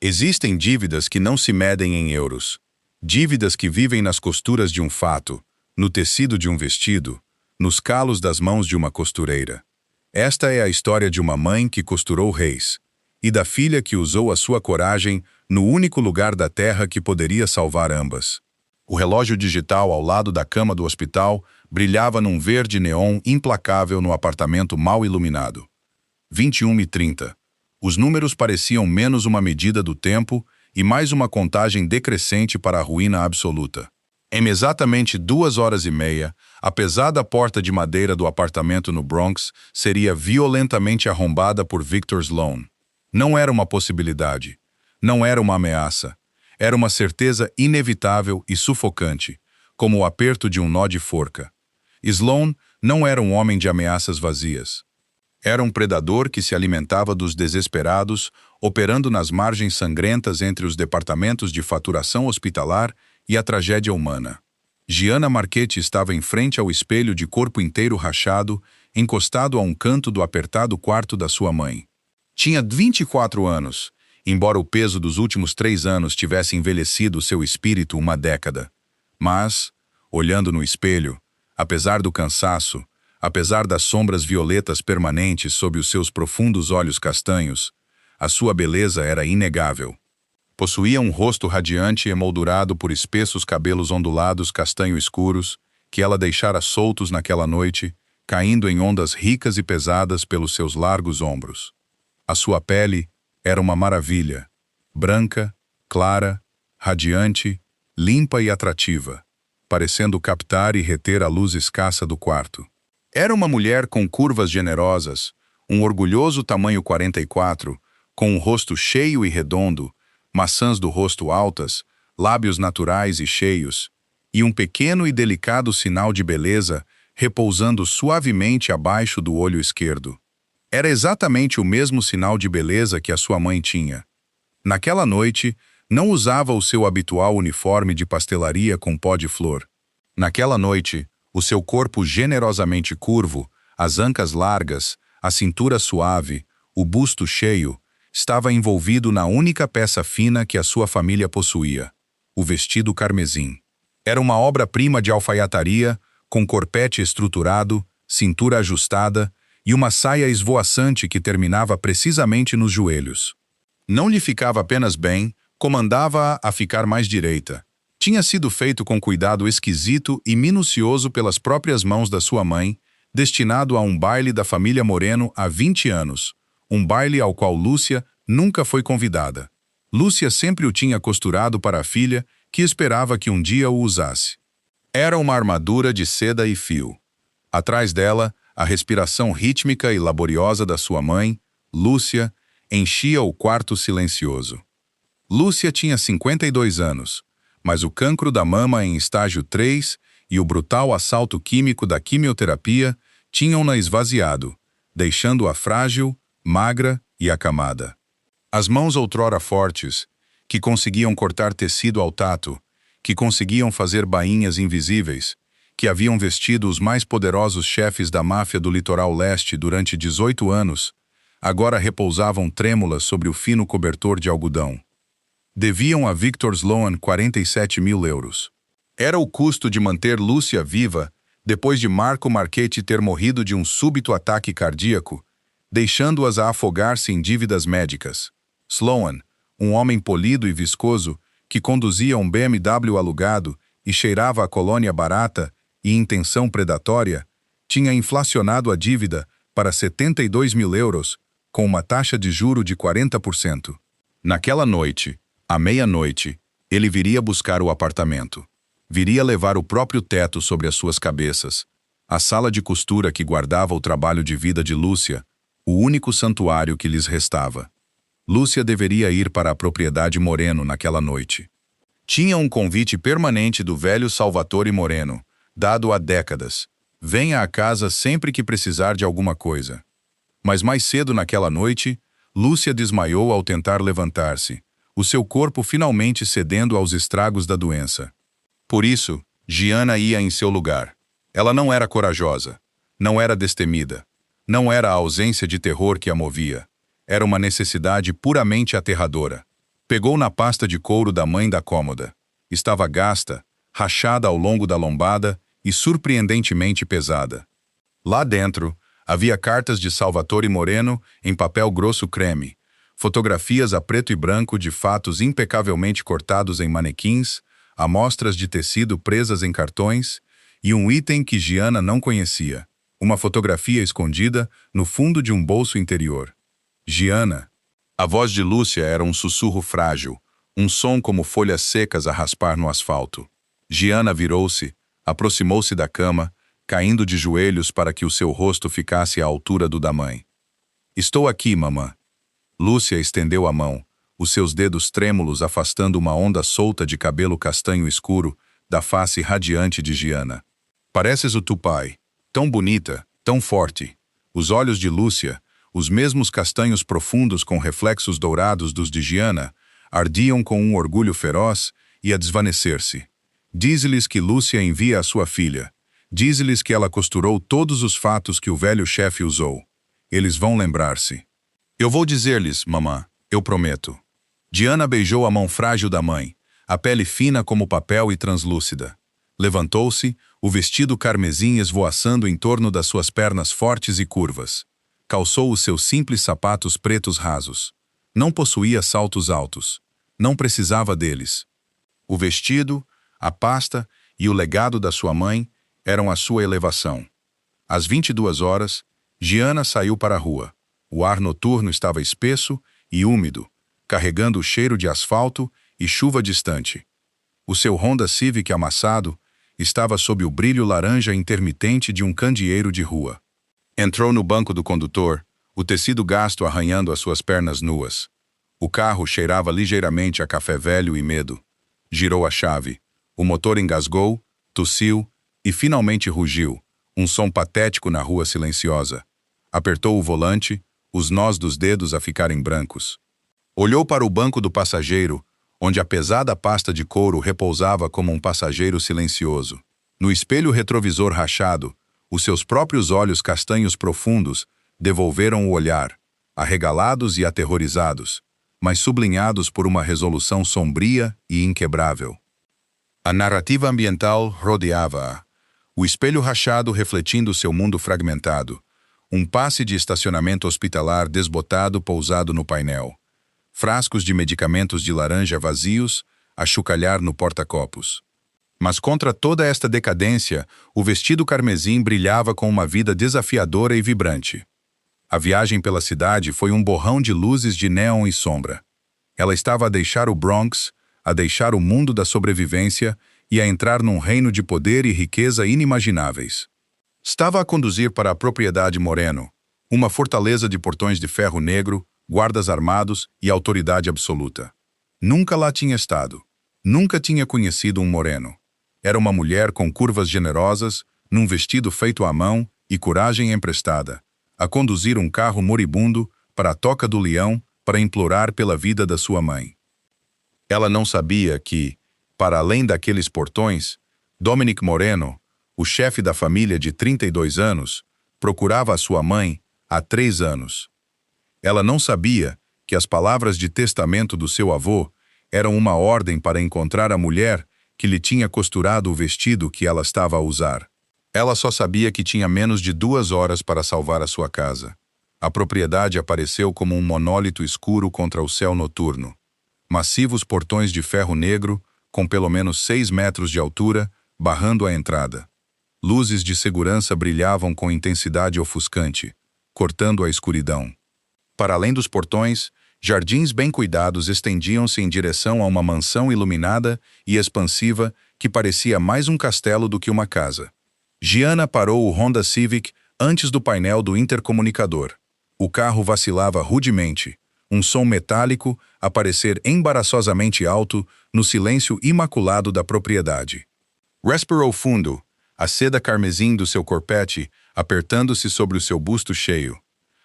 Existem dívidas que não se medem em euros. Dívidas que vivem nas costuras de um fato, no tecido de um vestido, nos calos das mãos de uma costureira. Esta é a história de uma mãe que costurou reis, e da filha que usou a sua coragem no único lugar da terra que poderia salvar ambas. O relógio digital ao lado da cama do hospital brilhava num verde neon implacável no apartamento mal iluminado. 21h30. Os números pareciam menos uma medida do tempo e mais uma contagem decrescente para a ruína absoluta. Em exatamente 2h30, a pesada porta de madeira do apartamento no Bronx seria violentamente arrombada por Victor Sloan. Não era uma possibilidade. Não era uma ameaça. Era uma certeza inevitável e sufocante, como o aperto de um nó de forca. Sloan não era um homem de ameaças vazias. Era um predador que se alimentava dos desesperados, operando nas margens sangrentas entre os departamentos de faturação hospitalar e a tragédia humana. Gianna Marchetti estava em frente ao espelho de corpo inteiro rachado, encostado a um canto do apertado quarto da sua mãe. Tinha 24 anos, embora o peso dos últimos 3 anos tivesse envelhecido seu espírito uma década. Mas, olhando no espelho, apesar do cansaço, apesar das sombras violetas permanentes sob os seus profundos olhos castanhos, a sua beleza era inegável. Possuía um rosto radiante emoldurado por espessos cabelos ondulados castanho escuros, que ela deixara soltos naquela noite, caindo em ondas ricas e pesadas pelos seus largos ombros. A sua pele era uma maravilha, branca, clara, radiante, limpa e atrativa, parecendo captar e reter a luz escassa do quarto. Era uma mulher com curvas generosas, um orgulhoso tamanho 44, com um rosto cheio e redondo, maçãs do rosto altas, lábios naturais e cheios, e um pequeno e delicado sinal de beleza repousando suavemente abaixo do olho esquerdo. Era exatamente o mesmo sinal de beleza que a sua mãe tinha. Naquela noite, não usava o seu habitual uniforme de pastelaria com pó de flor. Naquela noite, o seu corpo generosamente curvo, as ancas largas, a cintura suave, o busto cheio, estava envolvido na única peça fina que a sua família possuía, o vestido carmesim. Era uma obra-prima de alfaiataria, com corpete estruturado, cintura ajustada e uma saia esvoaçante que terminava precisamente nos joelhos. Não lhe ficava apenas bem, comandava-a a ficar mais direita. Tinha sido feito com cuidado esquisito e minucioso pelas próprias mãos da sua mãe, destinado a um baile da família Moreno há 20 anos, um baile ao qual Lúcia nunca foi convidada. Lúcia sempre o tinha costurado para a filha, que esperava que um dia o usasse. Era uma armadura de seda e fio. Atrás dela, a respiração rítmica e laboriosa da sua mãe, Lúcia, enchia o quarto silencioso. Lúcia tinha 52 anos, mas o cancro da mama em estágio 3 e o brutal assalto químico da quimioterapia tinham-na esvaziado, deixando-a frágil, magra e acamada. As mãos outrora fortes, que conseguiam cortar tecido ao tato, que conseguiam fazer bainhas invisíveis, que haviam vestido os mais poderosos chefes da máfia do litoral leste durante 18 anos, agora repousavam trêmulas sobre o fino cobertor de algodão. Deviam a Victor Sloan 47.000 euros. Era o custo de manter Lúcia viva depois de Marco Marchetti ter morrido de um súbito ataque cardíaco, deixando-as a afogar-se em dívidas médicas. Sloan, um homem polido e viscoso, que conduzia um BMW alugado e cheirava a colônia barata e intenção predatória, tinha inflacionado a dívida para 72.000 euros, com uma taxa de juro de 40%. Naquela noite, à meia-noite, ele viria buscar o apartamento. Viria levar o próprio teto sobre as suas cabeças, a sala de costura que guardava o trabalho de vida de Lúcia, o único santuário que lhes restava. Lúcia deveria ir para a propriedade Moreno naquela noite. Tinha um convite permanente do velho Salvatore Moreno, dado há décadas. Venha à casa sempre que precisar de alguma coisa. Mas mais cedo naquela noite, Lúcia desmaiou ao tentar levantar-se, o seu corpo finalmente cedendo aos estragos da doença. Por isso, Gianna ia em seu lugar. Ela não era corajosa, não era destemida, não era a ausência de terror que a movia. Era uma necessidade puramente aterradora. Pegou na pasta de couro da mãe da cômoda. Estava gasta, rachada ao longo da lombada e surpreendentemente pesada. Lá dentro, havia cartas de Salvatore Moreno em papel grosso creme, fotografias a preto e branco de fatos impecavelmente cortados em manequins, amostras de tecido presas em cartões e um item que Gianna não conhecia, uma fotografia escondida no fundo de um bolso interior. Gianna. A voz de Lúcia era um sussurro frágil, um som como folhas secas a raspar no asfalto. Gianna virou-se, aproximou-se da cama, caindo de joelhos para que o seu rosto ficasse à altura do da mãe. Estou aqui, mamã. Lúcia estendeu a mão, os seus dedos trêmulos afastando uma onda solta de cabelo castanho escuro da face radiante de Gianna. Pareces o tu pai, tão bonita, tão forte. Os olhos de Lúcia, os mesmos castanhos profundos com reflexos dourados dos de Gianna, ardiam com um orgulho feroz e a desvanecer-se. Dize-lhes que Lúcia envia a sua filha. Dize-lhes que ela costurou todos os fatos que o velho chefe usou. Eles vão lembrar-se. Eu vou dizer-lhes, mamã, eu prometo. Gianna beijou a mão frágil da mãe, a pele fina como papel e translúcida. Levantou-se, o vestido carmesim esvoaçando em torno das suas pernas fortes e curvas. Calçou os seus simples sapatos pretos rasos. Não possuía saltos altos. Não precisava deles. O vestido, a pasta e o legado da sua mãe eram a sua elevação. Às 22 horas, Gianna saiu para a rua. O ar noturno estava espesso e úmido, carregando o cheiro de asfalto e chuva distante. O seu Honda Civic amassado estava sob o brilho laranja intermitente de um candeeiro de rua. Entrou no banco do condutor, o tecido gasto arranhando as suas pernas nuas. O carro cheirava ligeiramente a café velho e medo. Girou a chave. O motor engasgou, tossiu e finalmente rugiu, um som patético na rua silenciosa. Apertou o volante, os nós dos dedos a ficarem brancos. Olhou para o banco do passageiro, onde a pesada pasta de couro repousava como um passageiro silencioso. No espelho retrovisor rachado, os seus próprios olhos castanhos profundos devolveram o olhar, arregalados e aterrorizados, mas sublinhados por uma resolução sombria e inquebrável. A narrativa ambiental rodeava-a, o espelho rachado refletindo seu mundo fragmentado, um passe de estacionamento hospitalar desbotado pousado no painel, frascos de medicamentos de laranja vazios a chocalhar no porta-copos. Mas contra toda esta decadência, o vestido carmesim brilhava com uma vida desafiadora e vibrante. A viagem pela cidade foi um borrão de luzes de néon e sombra. Ela estava a deixar o Bronx, a deixar o mundo da sobrevivência e a entrar num reino de poder e riqueza inimagináveis. Estava a conduzir para a propriedade Moreno, uma fortaleza de portões de ferro negro, guardas armados e autoridade absoluta. Nunca lá tinha estado. Nunca tinha conhecido um Moreno. Era uma mulher com curvas generosas, num vestido feito à mão e coragem emprestada, a conduzir um carro moribundo para a Toca do Leão para implorar pela vida da sua mãe. Ela não sabia que, para além daqueles portões, Dominic Moreno, o chefe da família de 32 anos, procurava a sua mãe há 3 anos. Ela não sabia que as palavras de testamento do seu avô eram uma ordem para encontrar a mulher que lhe tinha costurado o vestido que ela estava a usar. Ela só sabia que tinha menos de 2 horas para salvar a sua casa. A propriedade apareceu como um monólito escuro contra o céu noturno. Massivos portões de ferro negro, com pelo menos 6 metros de altura, barrando a entrada. Luzes de segurança brilhavam com intensidade ofuscante, cortando a escuridão. Para além dos portões, jardins bem cuidados estendiam-se em direção a uma mansão iluminada e expansiva que parecia mais um castelo do que uma casa. Gianna parou o Honda Civic antes do painel do intercomunicador. O carro vacilava rudemente, um som metálico a parecer embaraçosamente alto no silêncio imaculado da propriedade. Respirou fundo, a seda carmesim do seu corpete apertando-se sobre o seu busto cheio.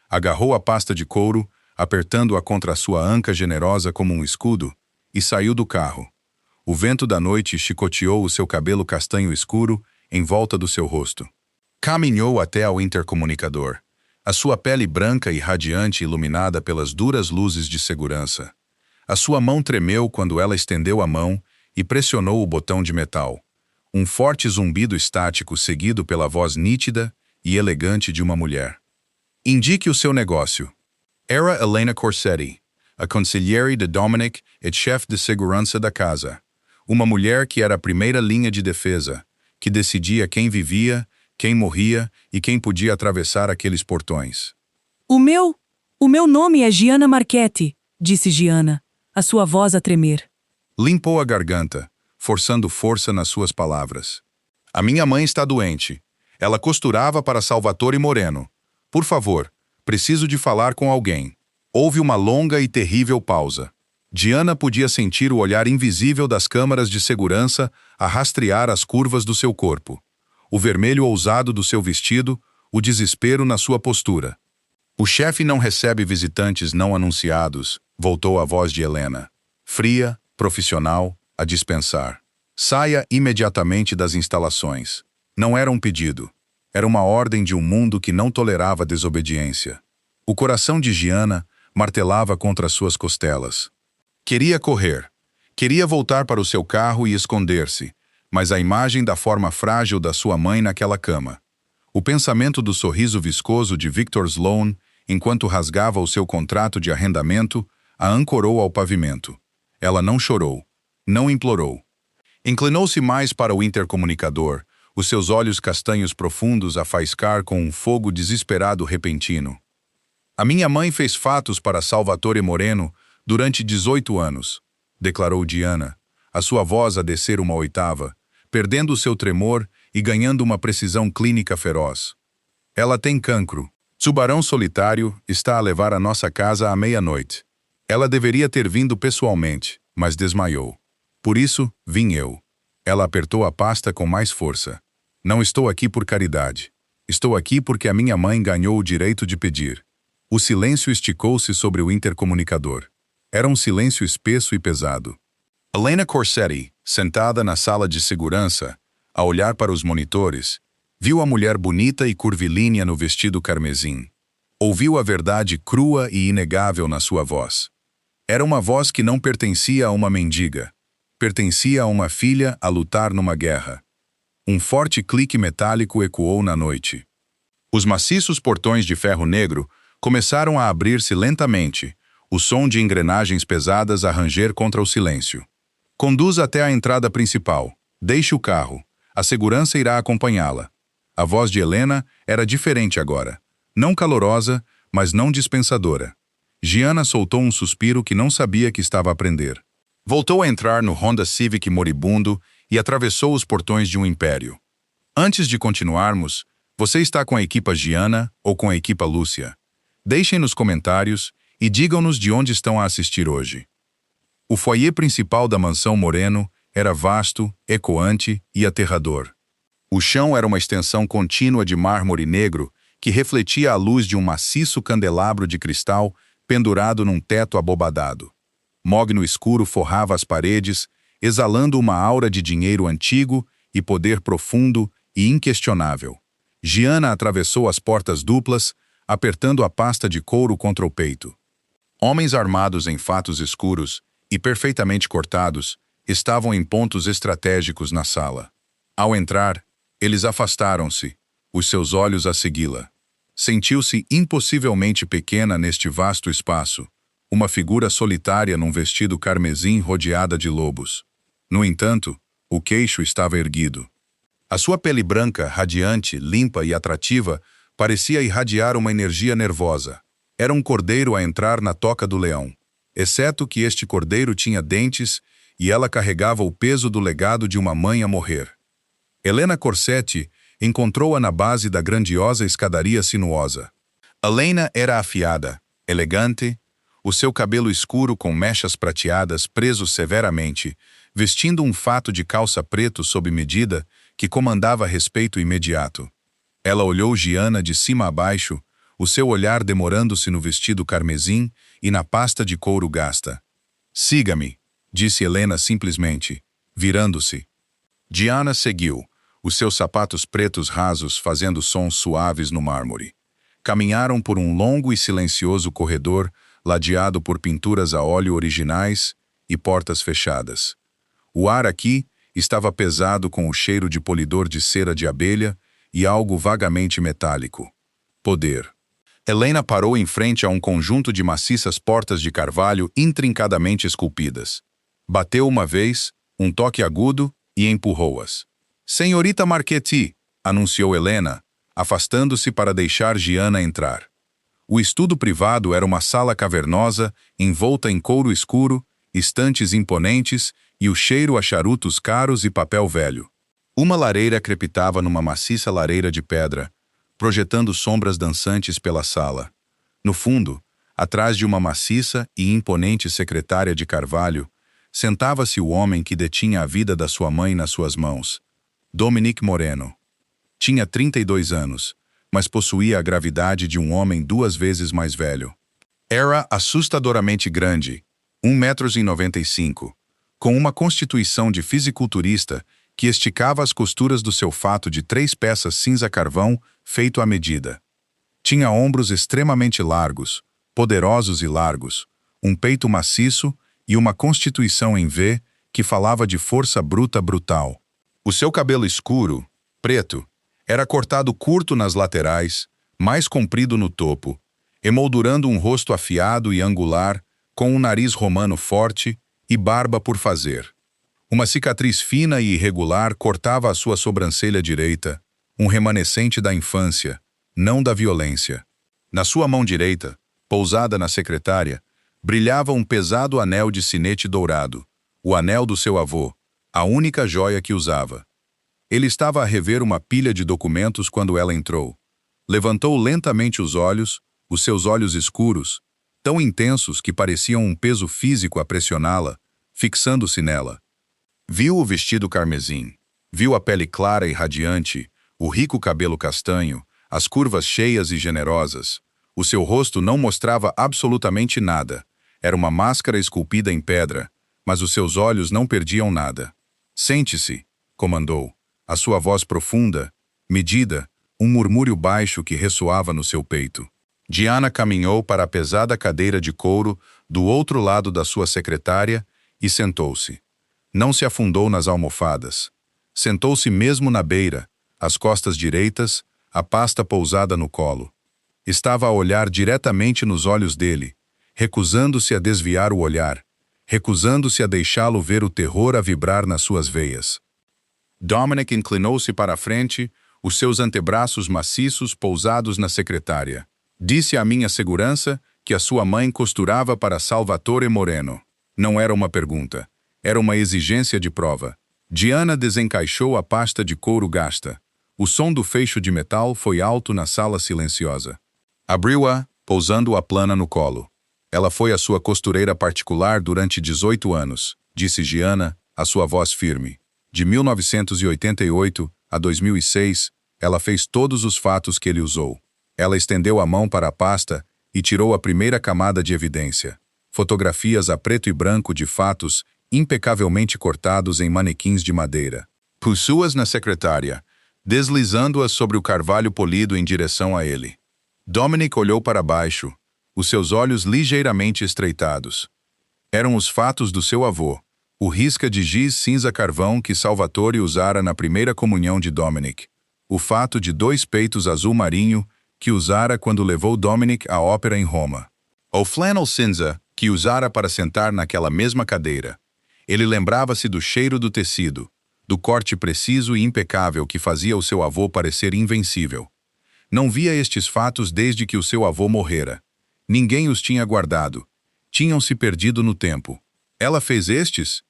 Agarrou a pasta de couro, apertando-a contra a sua anca generosa como um escudo, e saiu do carro. O vento da noite chicoteou o seu cabelo castanho escuro em volta do seu rosto. Caminhou até ao intercomunicador, a sua pele branca e radiante iluminada pelas duras luzes de segurança. A sua mão tremeu quando ela estendeu a mão e pressionou o botão de metal. Um forte zumbido estático seguido pela voz nítida e elegante de uma mulher. Indique o seu negócio. Era Elena Corsetti, a consigliere de Dominic e chefe de segurança da casa. Uma mulher que era a primeira linha de defesa, que decidia quem vivia, quem morria e quem podia atravessar aqueles portões. O meu nome é Gianna Marchetti, disse Gianna, a sua voz a tremer. Limpou a garganta, forçando força nas suas palavras. A minha mãe está doente. Ela costurava para Salvatore Moreno. Por favor, preciso de falar com alguém. Houve uma longa e terrível pausa. Gianna podia sentir o olhar invisível das câmaras de segurança a rastrear as curvas do seu corpo. O vermelho ousado do seu vestido, o desespero na sua postura. O chefe não recebe visitantes não anunciados, voltou a voz de Helena. Fria, profissional, a dispensar. Saia imediatamente das instalações. Não era um pedido. Era uma ordem de um mundo que não tolerava desobediência. O coração de Gianna martelava contra suas costelas. Queria correr. Queria voltar para o seu carro e esconder-se, mas a imagem da forma frágil da sua mãe naquela cama. O pensamento do sorriso viscoso de Victor Sloan, enquanto rasgava o seu contrato de arrendamento, a ancorou ao pavimento. Ela não chorou. Não implorou. Inclinou-se mais para o intercomunicador, os seus olhos castanhos profundos a faiscar com um fogo desesperado repentino. A minha mãe fez fatos para Salvatore Moreno durante 18 anos, declarou Gianna, a sua voz a descer uma oitava, perdendo o seu tremor e ganhando uma precisão clínica feroz. Ela tem cancro. Tubarão solitário está a levar a nossa casa à meia-noite. Ela deveria ter vindo pessoalmente, mas desmaiou. Por isso, vim eu. Ela apertou a pasta com mais força. Não estou aqui por caridade. Estou aqui porque a minha mãe ganhou o direito de pedir. O silêncio esticou-se sobre o intercomunicador. Era um silêncio espesso e pesado. Elena Corsetti, sentada na sala de segurança, a olhar para os monitores, viu a mulher bonita e curvilínea no vestido carmesim. Ouviu a verdade crua e inegável na sua voz. Era uma voz que não pertencia a uma mendiga. Pertencia a uma filha a lutar numa guerra. Um forte clique metálico ecoou na noite. Os maciços portões de ferro negro começaram a abrir-se lentamente, o som de engrenagens pesadas a ranger contra o silêncio. Conduza até a entrada principal. Deixe o carro. A segurança irá acompanhá-la. A voz de Helena era diferente agora. Não calorosa, mas não dispensadora. Gianna soltou um suspiro que não sabia que estava a aprender. Voltou a entrar no Honda Civic moribundo e atravessou os portões de um império. Antes de continuarmos, você está com a equipa Gianna ou com a equipa Lúcia? Deixem nos comentários e digam-nos de onde estão a assistir hoje. O foyer principal da mansão Moreno era vasto, ecoante e aterrador. O chão era uma extensão contínua de mármore negro que refletia a luz de um maciço candelabro de cristal pendurado num teto abobadado. Mogno escuro forrava as paredes, exalando uma aura de dinheiro antigo e poder profundo e inquestionável. Gianna atravessou as portas duplas, apertando a pasta de couro contra o peito. Homens armados em fatos escuros e perfeitamente cortados estavam em pontos estratégicos na sala. Ao entrar, eles afastaram-se, os seus olhos a segui-la. Sentiu-se impossivelmente pequena neste vasto espaço, uma figura solitária num vestido carmesim rodeada de lobos. No entanto, o queixo estava erguido. A sua pele branca, radiante, limpa e atrativa, parecia irradiar uma energia nervosa. Era um cordeiro a entrar na toca do leão, exceto que este cordeiro tinha dentes e ela carregava o peso do legado de uma mãe a morrer. Helena Corsetti encontrou-a na base da grandiosa escadaria sinuosa. Helena era afiada, elegante, o seu cabelo escuro com mechas prateadas preso severamente, vestindo um fato de calça preto sob medida que comandava respeito imediato. Ela olhou Gianna de cima a baixo, o seu olhar demorando-se no vestido carmesim e na pasta de couro gasta. "Siga-me", disse Helena simplesmente, virando-se. Gianna seguiu, os seus sapatos pretos rasos fazendo sons suaves no mármore. Caminharam por um longo e silencioso corredor, ladeado por pinturas a óleo originais e portas fechadas. O ar aqui estava pesado com o cheiro de polidor de cera de abelha e algo vagamente metálico. Poder. Helena parou em frente a um conjunto de maciças portas de carvalho intrincadamente esculpidas. Bateu uma vez, um toque agudo, e empurrou-as. "Senhorita Marchetti", anunciou Helena, afastando-se para deixar Gianna entrar. O estudo privado era uma sala cavernosa, envolta em couro escuro, estantes imponentes e o cheiro a charutos caros e papel velho. Uma lareira crepitava numa maciça lareira de pedra, projetando sombras dançantes pela sala. No fundo, atrás de uma maciça e imponente secretária de carvalho, sentava-se o homem que detinha a vida da sua mãe nas suas mãos, Dominic Moreno. Tinha 32 anos, mas possuía a gravidade de um homem 2 vezes mais velho. Era assustadoramente grande, 1,95 m, com uma constituição de fisiculturista que esticava as costuras do seu fato de 3 peças cinza-carvão feito à medida. Tinha ombros extremamente largos, poderosos e largos, um peito maciço e uma constituição em V que falava de força bruta brutal. O seu cabelo escuro, preto, era cortado curto nas laterais, mais comprido no topo, emoldurando um rosto afiado e angular, com um nariz romano forte e barba por fazer. Uma cicatriz fina e irregular cortava a sua sobrancelha direita, um remanescente da infância, não da violência. Na sua mão direita, pousada na secretária, brilhava um pesado anel de sinete dourado, o anel do seu avô, a única joia que usava. Ele estava a rever uma pilha de documentos quando ela entrou. Levantou lentamente os seus olhos escuros, tão intensos que pareciam um peso físico a pressioná-la, fixando-se nela. Viu o vestido carmesim, viu a pele clara e radiante, o rico cabelo castanho, as curvas cheias e generosas. O seu rosto não mostrava absolutamente nada. Era uma máscara esculpida em pedra, mas os seus olhos não perdiam nada. "Sente-se", comandou, a sua voz profunda, medida, um murmúrio baixo que ressoava no seu peito. Gianna caminhou para a pesada cadeira de couro do outro lado da sua secretária e sentou-se. Não se afundou nas almofadas. Sentou-se mesmo na beira, as costas direitas, a pasta pousada no colo. Estava a olhar diretamente nos olhos dele, recusando-se a desviar o olhar, recusando-se a deixá-lo ver o terror a vibrar nas suas veias. Dominic inclinou-se para a frente, os seus antebraços maciços pousados na secretária. "Disse à minha segurança que a sua mãe costurava para Salvatore Moreno." Não era uma pergunta, era uma exigência de prova. Gianna desencaixou a pasta de couro gasta. O som do fecho de metal foi alto na sala silenciosa. Abriu-a, pousando-a plana no colo. "Ela foi a sua costureira particular durante 18 anos, disse Gianna, a sua voz firme. De 1988 a 2006, ela fez todos os fatos que ele usou. Ela estendeu a mão para a pasta e tirou a primeira camada de evidência. Fotografias a preto e branco de fatos impecavelmente cortados em manequins de madeira. Puxou-as na secretária, deslizando-as sobre o carvalho polido em direção a ele. Dominic olhou para baixo, os seus olhos ligeiramente estreitados. Eram os fatos do seu avô, o risca de giz cinza-carvão que Salvatore usara na primeira comunhão de Dominic, o fato de 2 peitos azul marinho que usara quando levou Dominic à ópera em Roma. O flannel cinza que usara para sentar naquela mesma cadeira. Ele lembrava-se do cheiro do tecido, do corte preciso e impecável que fazia o seu avô parecer invencível. Não via estes fatos desde que o seu avô morrera. Ninguém os tinha guardado. Tinham-se perdido no tempo. "Ela fez estes?"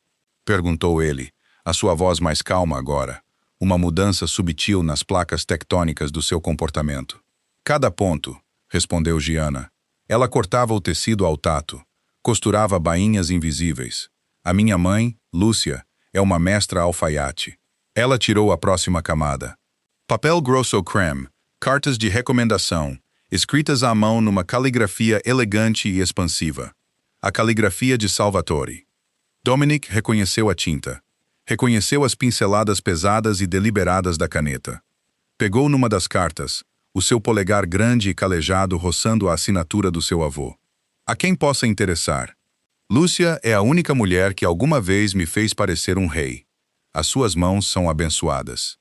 perguntou ele, a sua voz mais calma agora, uma mudança subtil nas placas tectônicas do seu comportamento. "Cada ponto", respondeu Gianna. Ela cortava o tecido ao tato, costurava bainhas invisíveis. A minha mãe, Lúcia, é uma mestra alfaiate. Ela tirou a próxima camada. Papel grosso creme, cartas de recomendação, escritas à mão numa caligrafia elegante e expansiva. A caligrafia de Salvatore. Dominic reconheceu a tinta. Reconheceu as pinceladas pesadas e deliberadas da caneta. Pegou numa das cartas, o seu polegar grande e calejado roçando a assinatura do seu avô. A quem possa interessar. Lúcia é a única mulher que alguma vez me fez parecer um rei. As suas mãos são abençoadas.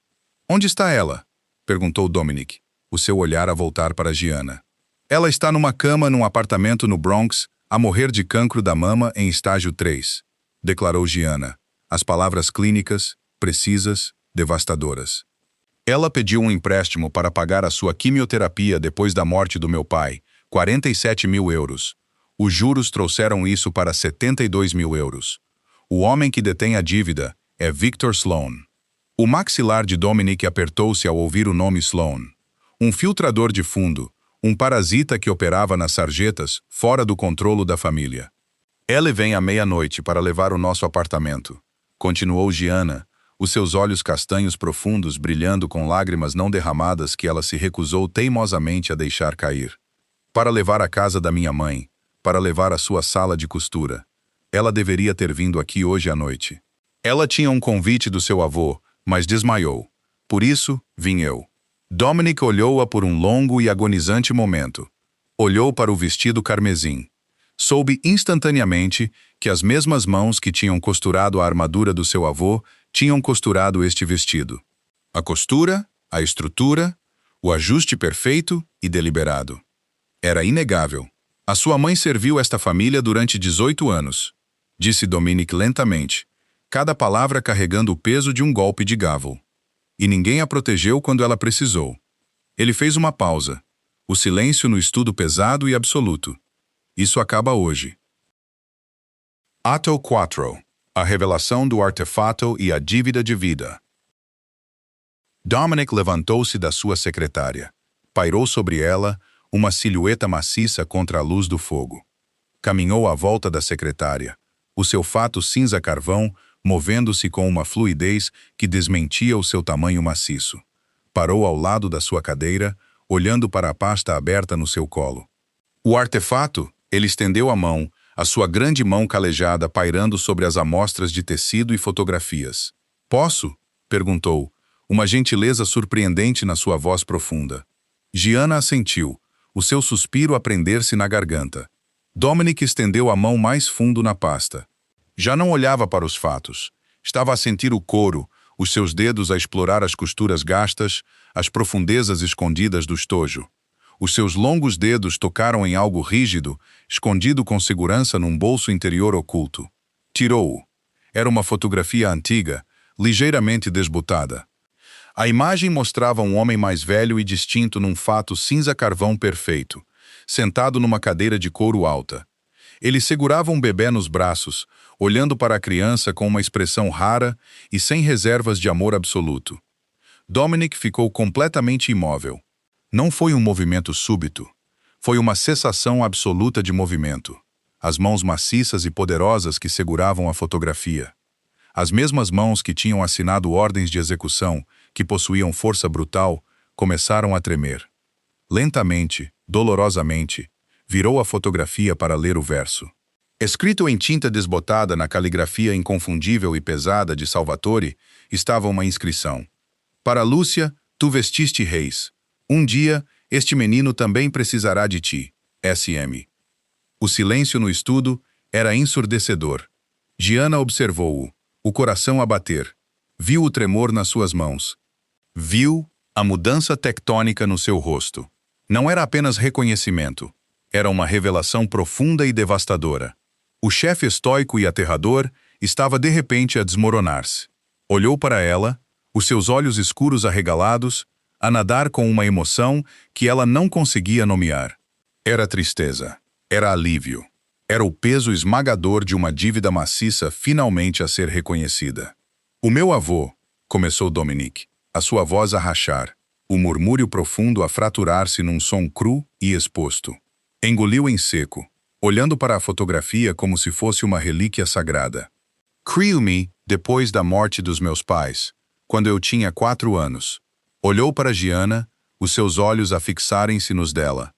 Onde está ela? Perguntou Dominic, o seu olhar a voltar para Gianna. Ela está numa cama num apartamento no Bronx, a morrer de cancro da mama em estágio 3, declarou Gianna, as palavras clínicas, precisas, devastadoras. Ela pediu um empréstimo para pagar a sua quimioterapia depois da morte do meu pai, 47 mil euros. Os juros trouxeram isso para 72 mil euros. O homem que detém a dívida é Victor Sloan. O maxilar de Dominic apertou-se ao ouvir o nome Sloan. Um filtrador de fundo, um parasita que operava nas sarjetas, fora do controlo da família. Ele vem à meia-noite para levar o nosso apartamento, continuou Gianna, os seus olhos castanhos profundos brilhando com lágrimas não derramadas que ela se recusou teimosamente a deixar cair. Para levar a casa da minha mãe, para levar a sua sala de costura. Ela deveria ter vindo aqui hoje à noite. Ela tinha um convite do seu avô, mas desmaiou. Por isso, vim eu. Dominic olhou-a por um longo e agonizante momento. Olhou para o vestido carmesim. Soube instantaneamente que as mesmas mãos que tinham costurado a armadura do seu avô tinham costurado este vestido. A costura, a estrutura, o ajuste perfeito e deliberado. Era inegável. A sua mãe serviu esta família durante 18 anos, disse Dominic lentamente, cada palavra carregando o peso de um golpe de gavel. E ninguém a protegeu quando ela precisou. Ele fez uma pausa. O silêncio no estudo pesado e absoluto. Isso acaba hoje. Ato 4. A revelação do artefato e a dívida de vida. Dominic levantou-se da sua secretária. Pairou sobre ela uma silhueta maciça contra a luz do fogo. Caminhou à volta da secretária, o seu fato cinza-carvão movendo-se com uma fluidez que desmentia o seu tamanho maciço. Parou ao lado da sua cadeira, olhando para a pasta aberta no seu colo. O artefato, ele estendeu a mão, a sua grande mão calejada pairando sobre as amostras de tecido e fotografias. Posso? Perguntou, uma gentileza surpreendente na sua voz profunda. Gianna assentiu, o seu suspiro a prender-se na garganta. Dominic estendeu a mão mais fundo na pasta. Já não olhava para os fatos. Estava a sentir o couro, os seus dedos a explorar as costuras gastas, as profundezas escondidas do estojo. Os seus longos dedos tocaram em algo rígido, escondido com segurança num bolso interior oculto. Tirou-o. Era uma fotografia antiga, ligeiramente desbotada. A imagem mostrava um homem mais velho e distinto num fato cinza-carvão perfeito, sentado numa cadeira de couro alta. Ele segurava um bebê nos braços, olhando para a criança com uma expressão rara e sem reservas de amor absoluto. Dominic ficou completamente imóvel. Não foi um movimento súbito. Foi uma cessação absoluta de movimento. As mãos maciças e poderosas que seguravam a fotografia. As mesmas mãos que tinham assinado ordens de execução, que possuíam força brutal, começaram a tremer. Lentamente, dolorosamente, virou a fotografia para ler o verso. Escrito em tinta desbotada na caligrafia inconfundível e pesada de Salvatore, estava uma inscrição. Para Lúcia, tu vestiste reis. Um dia, este menino também precisará de ti. S.M. O silêncio no estudo era ensurdecedor. Gianna observou-o, o coração a bater. Viu o tremor nas suas mãos. Viu a mudança tectônica no seu rosto. Não era apenas reconhecimento. Era uma revelação profunda e devastadora. O chefe estoico e aterrador estava de repente a desmoronar-se. Olhou para ela, os seus olhos escuros arregalados, a nadar com uma emoção que ela não conseguia nomear. Era tristeza. Era alívio. Era o peso esmagador de uma dívida maciça finalmente a ser reconhecida. O meu avô, começou Dominic, a sua voz a rachar, o murmúrio profundo a fraturar-se num som cru e exposto. Engoliu em seco, olhando para a fotografia como se fosse uma relíquia sagrada. Criou-me depois da morte dos meus pais, quando eu tinha 4 anos. Olhou para Gianna, os seus olhos a fixarem-se nos dela.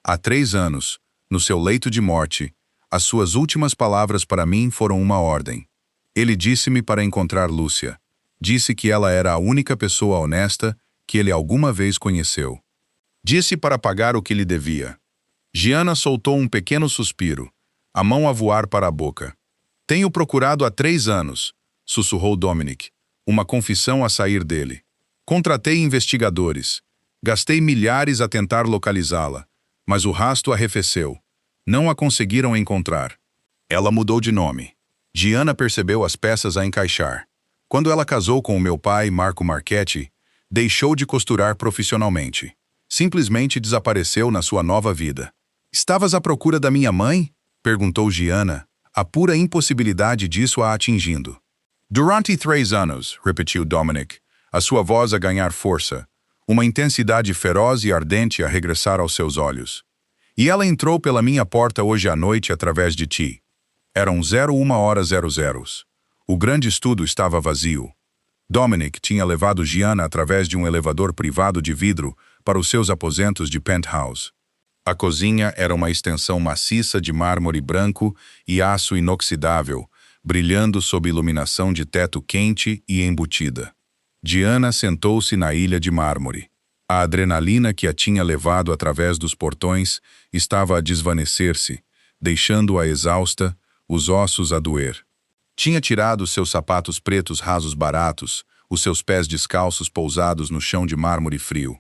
Há 3 anos, no seu leito de morte, as suas últimas palavras para mim foram uma ordem. Ele disse-me para encontrar Lúcia. Disse que ela era a única pessoa honesta que ele alguma vez conheceu. Disse para pagar o que lhe devia. Gianna soltou um pequeno suspiro, a mão a voar para a boca. Tenho procurado há 3 anos, sussurrou Dominic, uma confissão a sair dele. Contratei investigadores. Gastei milhares a tentar localizá-la, mas o rastro arrefeceu. Não a conseguiram encontrar. Ela mudou de nome. Gianna percebeu as peças a encaixar. Quando ela casou com o meu pai, Marco Marchetti, deixou de costurar profissionalmente. Simplesmente desapareceu na sua nova vida. Estavas à procura da minha mãe? Perguntou Gianna, a pura impossibilidade disso a atingindo. Durante 3 anos, repetiu Dominic, a sua voz a ganhar força, uma intensidade feroz e ardente a regressar aos seus olhos. E ela entrou pela minha porta hoje à noite através de ti. Eram 01h00. O grande estudo estava vazio. Dominic tinha levado Gianna através de um elevador privado de vidro para os seus aposentos de penthouse. A cozinha era uma extensão maciça de mármore branco e aço inoxidável, brilhando sob iluminação de teto quente e embutida. Gianna sentou-se na ilha de mármore. A adrenalina que a tinha levado através dos portões estava a desvanecer-se, deixando-a exausta, os ossos a doer. Tinha tirado seus sapatos pretos rasos baratos, os seus pés descalços pousados no chão de mármore frio.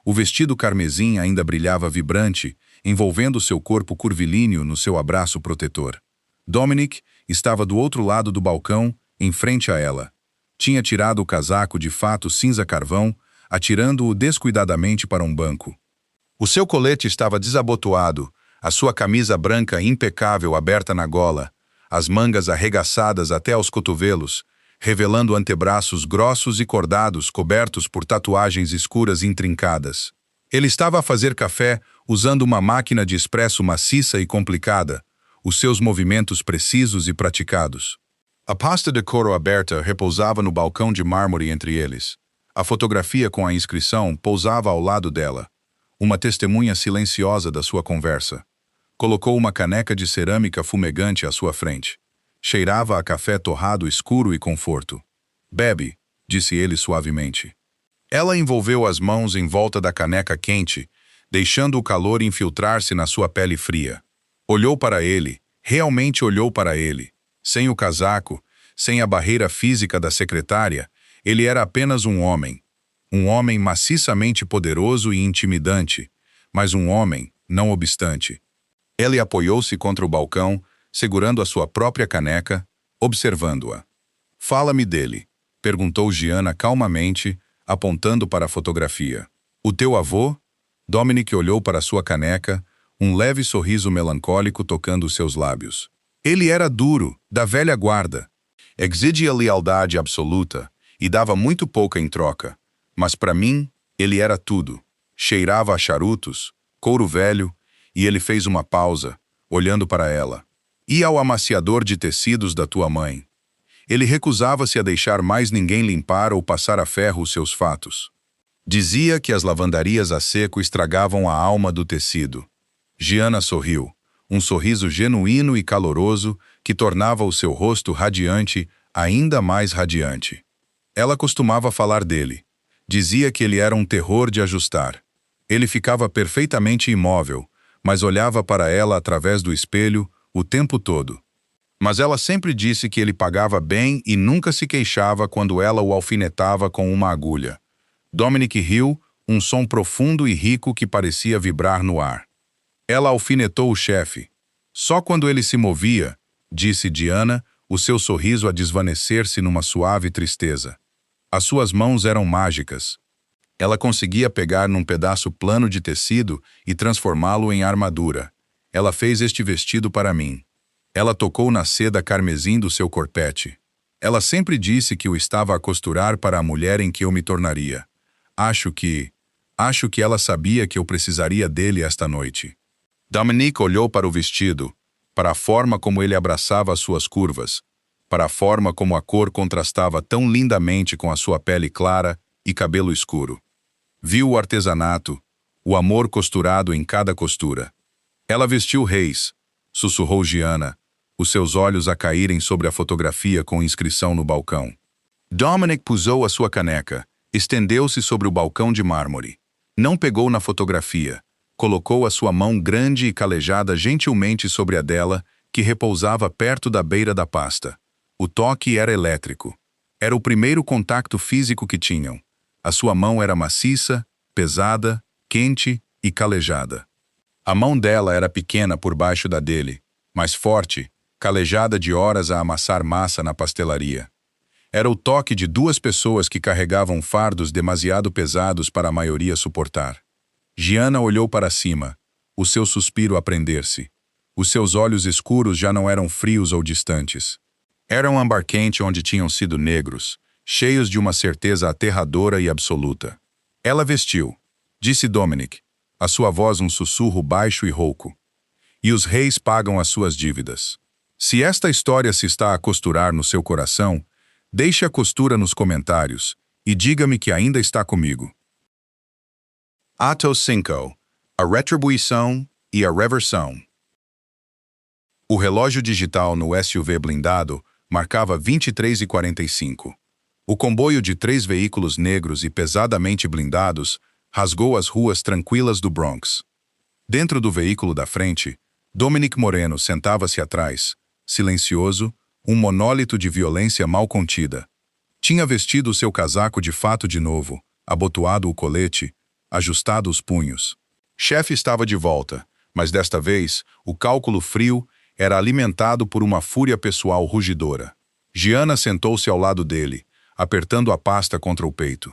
O vestido carmesim ainda brilhava vibrante, envolvendo seu corpo curvilíneo no seu abraço protetor. Dominic estava do outro lado do balcão, em frente a ela. Tinha tirado o casaco de fato cinza-carvão, atirando-o descuidadamente para um banco. O seu colete estava desabotoado, a sua camisa branca impecável aberta na gola, as mangas arregaçadas até aos cotovelos, revelando antebraços grossos e cordados cobertos por tatuagens escuras intrincadas. Ele estava a fazer café usando uma máquina de expresso maciça e complicada, os seus movimentos precisos e praticados. A pasta de couro aberta repousava no balcão de mármore entre eles. A fotografia com a inscrição pousava ao lado dela, uma testemunha silenciosa da sua conversa. Colocou uma caneca de cerâmica fumegante à sua frente. Cheirava a café torrado escuro e conforto. Bebe, disse ele suavemente. Ela envolveu as mãos em volta da caneca quente, deixando o calor infiltrar-se na sua pele fria. Olhou para ele, realmente olhou para ele. Sem o casaco, sem a barreira física da secretária, ele era apenas um homem. Um homem maciçamente poderoso e intimidante, mas um homem, não obstante. Ele apoiou-se contra o balcão, segurando a sua própria caneca, observando-a. Fala-me dele, perguntou Gianna calmamente, apontando para a fotografia. O teu avô? Dominic olhou para sua caneca, um leve sorriso melancólico tocando seus lábios. Ele era duro, da velha guarda. Exigia lealdade absoluta e dava muito pouca em troca. Mas para mim, ele era tudo. Cheirava a charutos, couro velho, e ele fez uma pausa, olhando para ela. E ao amaciador de tecidos da tua mãe. Ele recusava-se a deixar mais ninguém limpar ou passar a ferro os seus fatos. Dizia que as lavandarias a seco estragavam a alma do tecido. Gianna sorriu, um sorriso genuíno e caloroso que tornava o seu rosto radiante ainda mais radiante. Ela costumava falar dele. Dizia que ele era um terror de ajustar. Ele ficava perfeitamente imóvel, mas olhava para ela através do espelho o tempo todo. Mas ela sempre disse que ele pagava bem e nunca se queixava quando ela o alfinetava com uma agulha. Dominic riu, um som profundo e rico que parecia vibrar no ar. Ela alfinetou o chefe. Só quando ele se movia, disse Gianna, o seu sorriso a desvanecer-se numa suave tristeza. As suas mãos eram mágicas. Ela conseguia pegar num pedaço plano de tecido e transformá-lo em armadura. Ela fez este vestido para mim. Ela tocou na seda carmesim do seu corpete. Ela sempre disse que o estava a costurar para a mulher em que eu me tornaria. Acho que ela sabia que eu precisaria dele esta noite. Dominic olhou para o vestido, para a forma como ele abraçava as suas curvas, para a forma como a cor contrastava tão lindamente com a sua pele clara e cabelo escuro. Viu o artesanato, o amor costurado em cada costura. Ela vestiu reis, sussurrou Gianna, os seus olhos a caírem sobre a fotografia com inscrição no balcão. Dominic pusou a sua caneca, estendeu-se sobre o balcão de mármore. Não pegou na fotografia, Colocou a sua mão grande e calejada gentilmente sobre a dela, que repousava perto da beira da pasta. O toque era elétrico. Era o primeiro contato físico que tinham. A sua mão era maciça, pesada, quente e calejada. A mão dela era pequena por baixo da dele, mas forte, calejada de horas a amassar massa na pastelaria. Era o toque de duas pessoas que carregavam fardos demasiado pesados para a maioria suportar. Gianna olhou para cima, o seu suspiro a prender-se. Os seus olhos escuros já não eram frios ou distantes. Era um âmbar quente onde tinham sido negros, cheios de uma certeza aterradora e absoluta. Ela vestiu, disse Dominic, a sua voz um sussurro baixo e rouco. E os reis pagam as suas dívidas. Se esta história se está a costurar no seu coração, deixe a costura nos comentários e diga-me que ainda está comigo. Ato 5. A retribuição e a reversão. O relógio digital no SUV blindado marcava 23h45. O comboio de 3 veículos negros e pesadamente blindados rasgou as ruas tranquilas do Bronx. Dentro do veículo da frente, Dominic Moreno sentava-se atrás, silencioso, um monólito de violência mal contida. Tinha vestido seu casaco de fato de novo, abotoado o colete, ajustado os punhos. Chefe estava de volta, mas desta vez, o cálculo frio era alimentado por uma fúria pessoal rugidora. Gianna sentou-se ao lado dele, apertando a pasta contra o peito.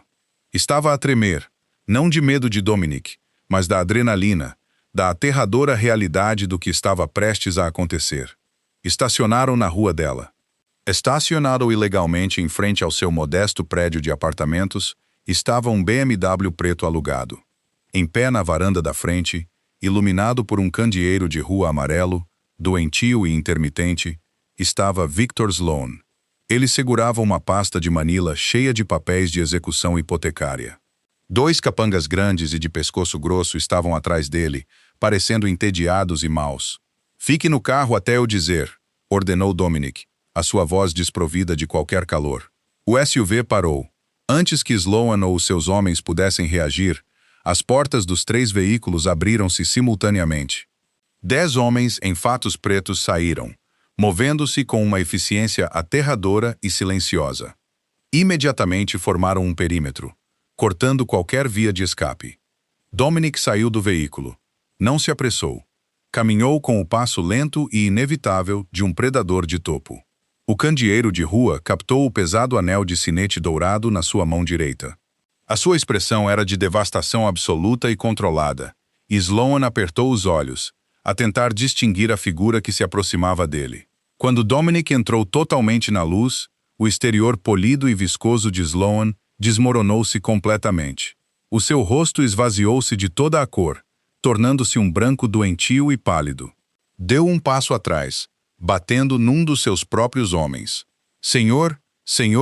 Estava a tremer, não de medo de Dominic, mas da adrenalina, da aterradora realidade do que estava prestes a acontecer. Estacionaram na rua dela. Estacionado ilegalmente em frente ao seu modesto prédio de apartamentos, estava um BMW preto alugado. Em pé na varanda da frente, iluminado por um candeeiro de rua amarelo, doentio e intermitente, estava Victor Sloan. Ele segurava uma pasta de manila cheia de papéis de execução hipotecária. 2 capangas grandes e de pescoço grosso estavam atrás dele, parecendo entediados e maus. "Fique no carro até eu dizer", ordenou Dominic, a sua voz desprovida de qualquer calor. O SUV parou. Antes que Sloan ou seus homens pudessem reagir, as portas dos 3 veículos abriram-se simultaneamente. 10 homens em fatos pretos saíram, movendo-se com uma eficiência aterradora e silenciosa. Imediatamente formaram um perímetro, cortando qualquer via de escape. Dominic saiu do veículo. Não se apressou. Caminhou com o passo lento e inevitável de um predador de topo. O candeeiro de rua captou o pesado anel de sinete dourado na sua mão direita. A sua expressão era de devastação absoluta e controlada, e Sloan apertou os olhos, a tentar distinguir a figura que se aproximava dele. Quando Dominic entrou totalmente na luz, o exterior polido e viscoso de Sloan desmoronou-se completamente. O seu rosto esvaziou-se de toda a cor, tornando-se um branco doentio e pálido. Deu um passo atrás, batendo num dos seus próprios homens. Senhor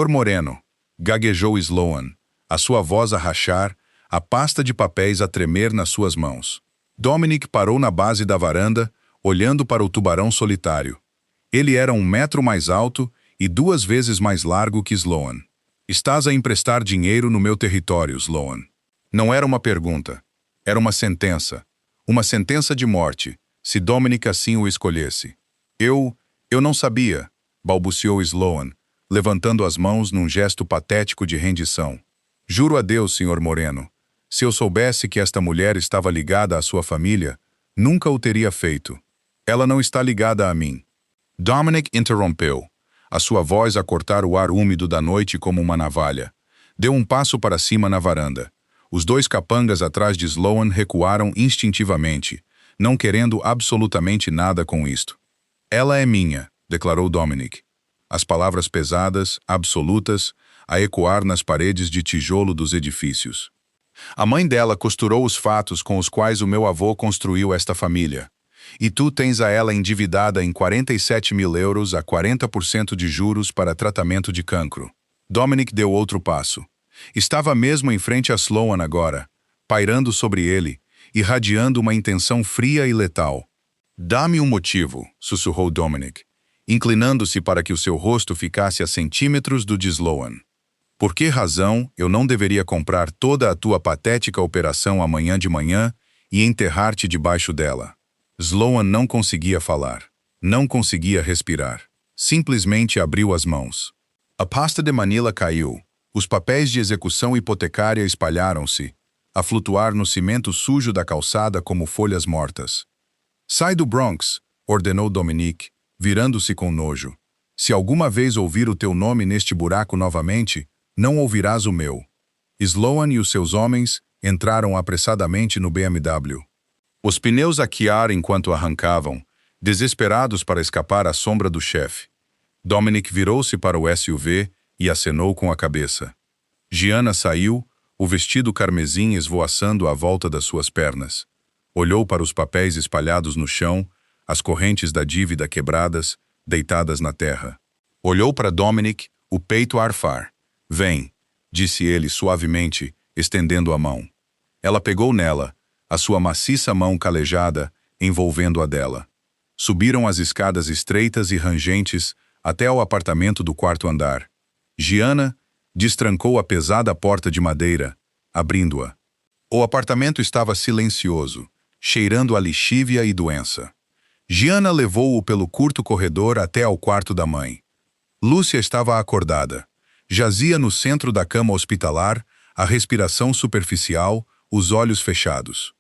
Moreno", gaguejou Sloan, a sua voz a rachar, a pasta de papéis a tremer nas suas mãos. Dominic parou na base da varanda, olhando para o tubarão solitário. Ele era 1 metro mais alto e 2 vezes mais largo que Sloan. "Estás a emprestar dinheiro no meu território, Sloan." Não era uma pergunta. Era uma sentença. Uma sentença de morte, se Dominic assim o escolhesse. Eu não sabia", balbuciou Sloan, levantando as mãos num gesto patético de rendição. "Juro a Deus, Sr. Moreno, se eu soubesse que esta mulher estava ligada à sua família, nunca o teria feito. Ela não está ligada a mim." Dominic interrompeu, a sua voz a cortar o ar úmido da noite como uma navalha. Deu um passo para cima na varanda. Os 2 capangas atrás de Sloan recuaram instintivamente, não querendo absolutamente nada com isto. "Ela é minha", declarou Dominic. As palavras pesadas, absolutas, a ecoar nas paredes de tijolo dos edifícios. "A mãe dela costurou os fatos com os quais o meu avô construiu esta família. E tu tens a ela endividada em 47 mil euros a 40% de juros para tratamento de cancro." Dominic deu outro passo. Estava mesmo em frente a Sloan agora, pairando sobre ele, irradiando uma intenção fria e letal. "Dá-me um motivo", sussurrou Dominic, inclinando-se para que o seu rosto ficasse a centímetros do de Sloan. "Por que razão eu não deveria comprar toda a tua patética operação amanhã de manhã e enterrar-te debaixo dela. Sloan não conseguia falar. Não conseguia respirar. Simplesmente abriu as mãos. A pasta de Manila caiu. Os papéis de execução hipotecária espalharam-se, a flutuar no cimento sujo da calçada como folhas mortas. Sai do Bronx, ordenou Dominic, virando-se com nojo. Se alguma vez ouvir o teu nome neste buraco novamente, não ouvirás o meu. Sloan e os seus homens entraram apressadamente no BMW. Os pneus a quiar enquanto arrancavam, desesperados para escapar à sombra do chefe. Dominic virou-se para o SUV e acenou com a cabeça. Gianna saiu, o vestido carmesim esvoaçando à volta das suas pernas. Olhou para os papéis espalhados no chão, as correntes da dívida quebradas, deitadas na terra. Olhou para Dominic, o peito a arfar. Vem, disse ele suavemente, estendendo a mão. Ela pegou nela, a sua maciça mão calejada, envolvendo a dela. Subiram as escadas estreitas e rangentes até ao apartamento do quarto andar. Gianna destrancou a pesada porta de madeira, abrindo-a. O apartamento estava silencioso, cheirando a lixívia e doença. Gianna levou-o pelo curto corredor até ao quarto da mãe. Lúcia estava acordada. Jazia no centro da cama hospitalar, a respiração superficial, os olhos fechados.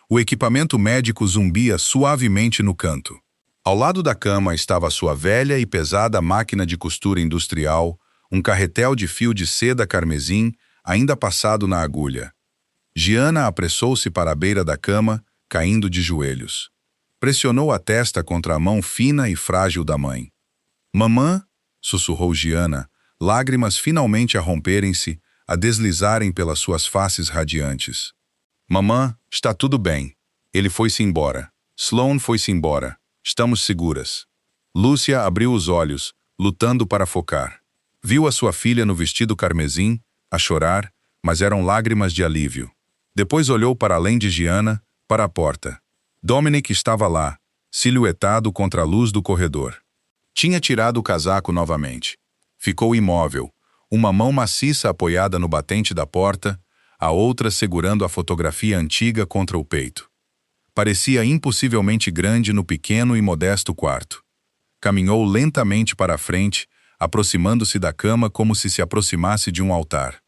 O equipamento médico zumbia suavemente no canto. Ao lado da cama estava sua velha e pesada máquina de costura industrial, um carretel de fio de seda carmesim, ainda passado na agulha. Gianna apressou-se para a beira da cama, caindo de joelhos. Pressionou a testa contra a mão fina e frágil da mãe. Mamã, sussurrou Gianna, lágrimas finalmente a romperem-se, a deslizarem pelas suas faces radiantes. Mamã, está tudo bem. Ele foi-se embora. Sloan foi-se embora. Estamos seguras. Lúcia abriu os olhos, lutando para focar. Viu a sua filha no vestido carmesim, a chorar, mas eram lágrimas de alívio. Depois olhou para além de Gianna, para a porta. Dominic estava lá, silhuetado contra a luz do corredor. Tinha tirado o casaco novamente. Ficou imóvel, uma mão maciça apoiada no batente da porta, a outra segurando a fotografia antiga contra o peito. Parecia impossivelmente grande no pequeno e modesto quarto. Caminhou lentamente para a frente, aproximando-se da cama como se aproximasse de um altar.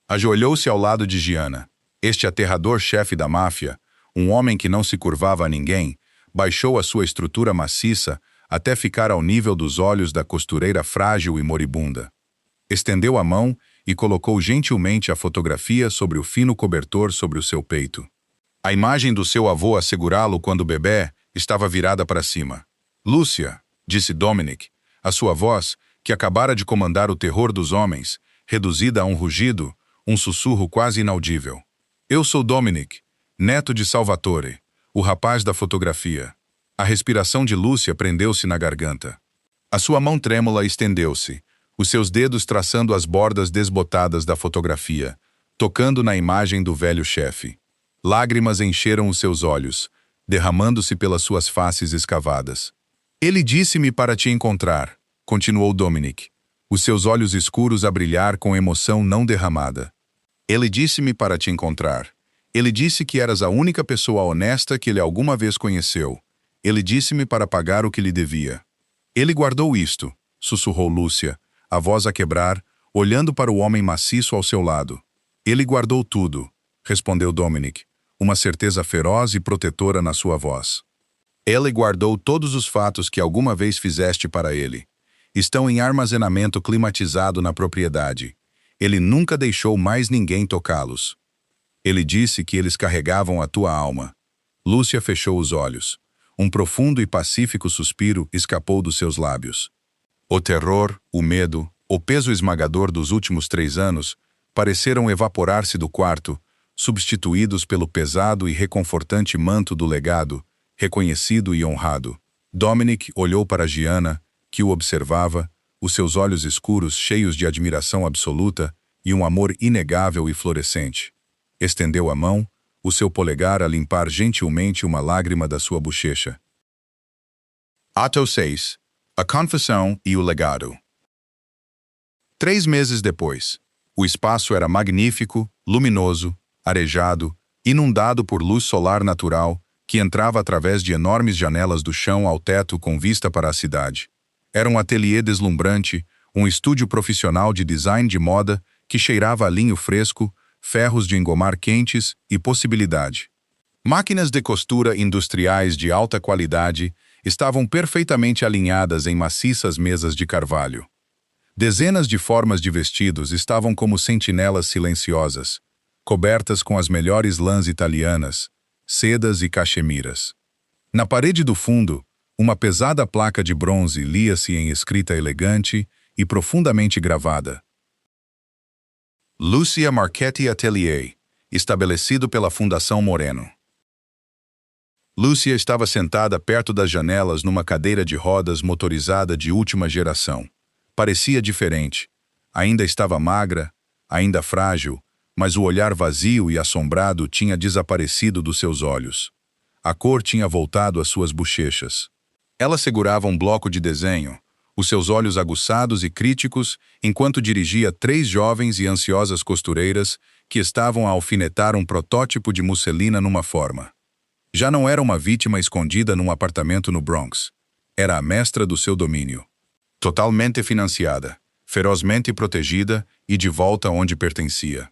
Ajoelhou-se ao lado de Gianna. Este aterrador chefe da máfia, um homem que não se curvava a ninguém, baixou a sua estrutura maciça até ficar ao nível dos olhos da costureira frágil e moribunda. Estendeu a mão e colocou gentilmente a fotografia sobre o fino cobertor sobre o seu peito. A imagem do seu avô a segurá-lo quando bebê estava virada para cima. Lúcia, disse Dominic, a sua voz, que acabara de comandar o terror dos homens, reduzida a um rugido, um sussurro quase inaudível. Eu sou Dominic, neto de Salvatore, o rapaz da fotografia. A respiração de Lúcia prendeu-se na garganta. A sua mão trêmula estendeu-se, os seus dedos traçando as bordas desbotadas da fotografia, tocando na imagem do velho chefe. Lágrimas encheram os seus olhos, derramando-se pelas suas faces escavadas. Ele disse-me para te encontrar, continuou Dominic, os seus olhos escuros a brilhar com emoção não derramada. Ele disse-me para te encontrar. Ele disse que eras a única pessoa honesta que ele alguma vez conheceu. Ele disse-me para pagar o que lhe devia. Ele guardou isto, sussurrou Lúcia, a voz a quebrar, olhando para o homem maciço ao seu lado. Ele guardou tudo, respondeu Dominic, uma certeza feroz e protetora na sua voz. Ele guardou todos os fatos que alguma vez fizeste para ele. Estão em armazenamento climatizado na propriedade. Ele nunca deixou mais ninguém tocá-los. Ele disse que eles carregavam a tua alma. Lúcia fechou os olhos. Um profundo e pacífico suspiro escapou dos seus lábios. O terror, o medo, o peso esmagador dos últimos 3 anos pareceram evaporar-se do quarto, substituídos pelo pesado e reconfortante manto do legado, reconhecido e honrado. Dominic olhou para Gianna, que o observava, os seus olhos escuros cheios de admiração absoluta e um amor inegável e florescente. Estendeu a mão, o seu polegar a limpar gentilmente uma lágrima da sua bochecha. Ato 6. A confissão e o legado. 3 meses depois. O espaço era magnífico, luminoso, arejado, inundado por luz solar natural que entrava através de enormes janelas do chão ao teto com vista para a cidade. Era um ateliê deslumbrante, um estúdio profissional de design de moda que cheirava a linho fresco, ferros de engomar quentes e possibilidade. Máquinas de costura industriais de alta qualidade estavam perfeitamente alinhadas em maciças mesas de carvalho. Dezenas de formas de vestidos estavam como sentinelas silenciosas, cobertas com as melhores lãs italianas, sedas e cachemiras. Na parede do fundo, uma pesada placa de bronze lia-se em escrita elegante e profundamente gravada. Lucia Marchetti Atelier, estabelecido pela Fundação Moreno. Lucia estava sentada perto das janelas numa cadeira de rodas motorizada de última geração. Parecia diferente. Ainda estava magra, ainda frágil, mas o olhar vazio e assombrado tinha desaparecido dos seus olhos. A cor tinha voltado às suas bochechas. Ela segurava um bloco de desenho, os seus olhos aguçados e críticos, enquanto dirigia 3 jovens e ansiosas costureiras que estavam a alfinetar um protótipo de musselina numa forma. Já não era uma vítima escondida num apartamento no Bronx. Era a mestra do seu domínio. Totalmente financiada, ferozmente protegida e de volta onde pertencia.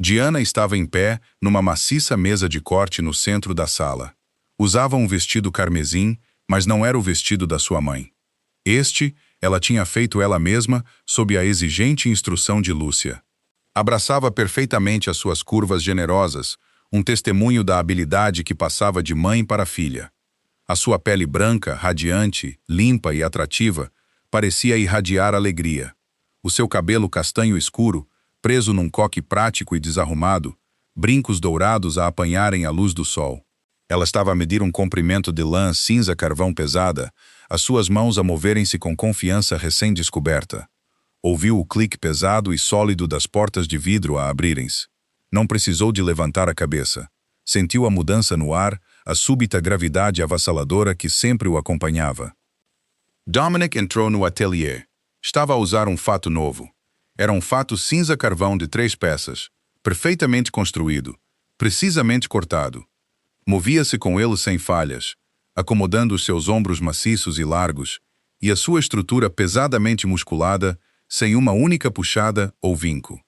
Diana estava em pé numa maciça mesa de corte no centro da sala. Usava um vestido carmesim, mas não era o vestido da sua mãe. Ela tinha feito ela mesma sob a exigente instrução de Lúcia. Abraçava perfeitamente as suas curvas generosas, um testemunho da habilidade que passava de mãe para filha. A sua pele branca, radiante, limpa e atrativa, parecia irradiar alegria. O seu cabelo castanho escuro, preso num coque prático e desarrumado, brincos dourados a apanharem a luz do sol. Ela estava a medir um comprimento de lã cinza carvão pesada, as suas mãos a moverem-se com confiança recém-descoberta. Ouviu o clique pesado e sólido das portas de vidro a abrirem-se. Não precisou de levantar a cabeça. Sentiu a mudança no ar, a súbita gravidade avassaladora que sempre o acompanhava. Dominic entrou no ateliê. Estava a usar um fato novo. Era um fato cinza carvão de 3 peças, perfeitamente construído, precisamente cortado. Movia-se com ele sem falhas, acomodando os seus ombros maciços e largos, e a sua estrutura pesadamente musculada, sem uma única puxada ou vinco.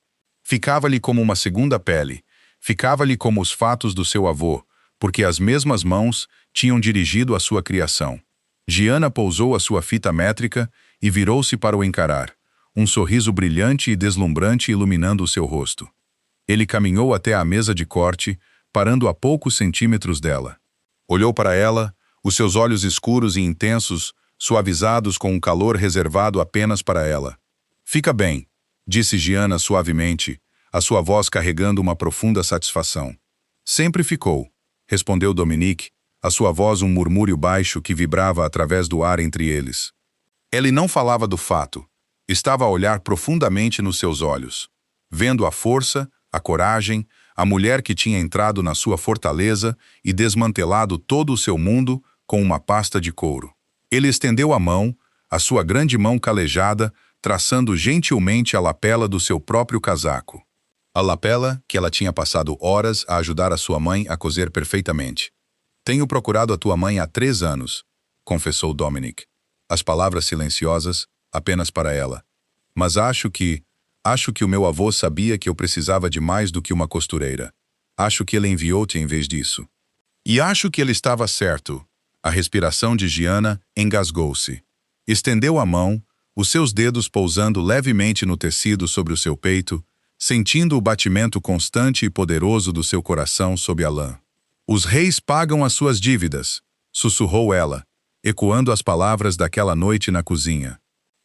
Ficava-lhe como uma segunda pele, ficava-lhe como os fatos do seu avô, porque as mesmas mãos tinham dirigido a sua criação. Giana pousou a sua fita métrica e virou-se para o encarar, um sorriso brilhante e deslumbrante iluminando o seu rosto. Ele caminhou até à mesa de corte, parando a poucos centímetros dela. Olhou para ela, os seus olhos escuros e intensos, suavizados com um calor reservado apenas para ela. "Fica bem", disse Giana suavemente, a sua voz carregando uma profunda satisfação. "Sempre ficou", respondeu Dominique, a sua voz um murmúrio baixo que vibrava através do ar entre eles. Ele não falava do fato. Estava a olhar profundamente nos seus olhos, vendo a força, a coragem, a mulher que tinha entrado na sua fortaleza e desmantelado todo o seu mundo com uma pasta de couro. Ele estendeu a mão, a sua grande mão calejada, traçando gentilmente a lapela do seu próprio casaco. A lapela que ela tinha passado horas a ajudar a sua mãe a coser perfeitamente. "Tenho procurado a tua mãe há 3 anos", confessou Dominic. As palavras silenciosas, apenas para ela. "Mas acho que o meu avô sabia que eu precisava de mais do que uma costureira. Acho que ele enviou-te em vez disso." E acho que ele estava certo. A respiração de Giana engasgou-se. Estendeu a mão, os seus dedos pousando levemente no tecido sobre o seu peito, sentindo o batimento constante e poderoso do seu coração sob a lã. "Os reis pagam as suas dívidas", sussurrou ela, ecoando as palavras daquela noite na cozinha.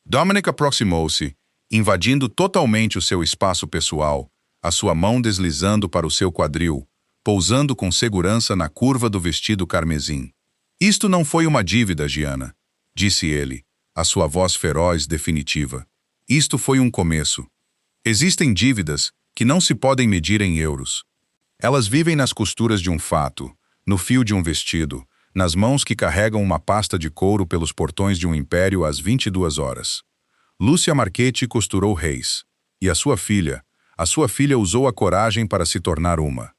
Dominic aproximou-se, invadindo totalmente o seu espaço pessoal, a sua mão deslizando para o seu quadril, pousando com segurança na curva do vestido carmesim. "Isto não foi uma dívida, Giana", disse ele, a sua voz feroz definitiva. "Isto foi um começo. Existem dívidas que não se podem medir em euros. Elas vivem nas costuras de um fato, no fio de um vestido, nas mãos que carregam uma pasta de couro pelos portões de um império às 22 horas. Lúcia Marchetti costurou reis, e a sua filha usou a coragem para se tornar uma.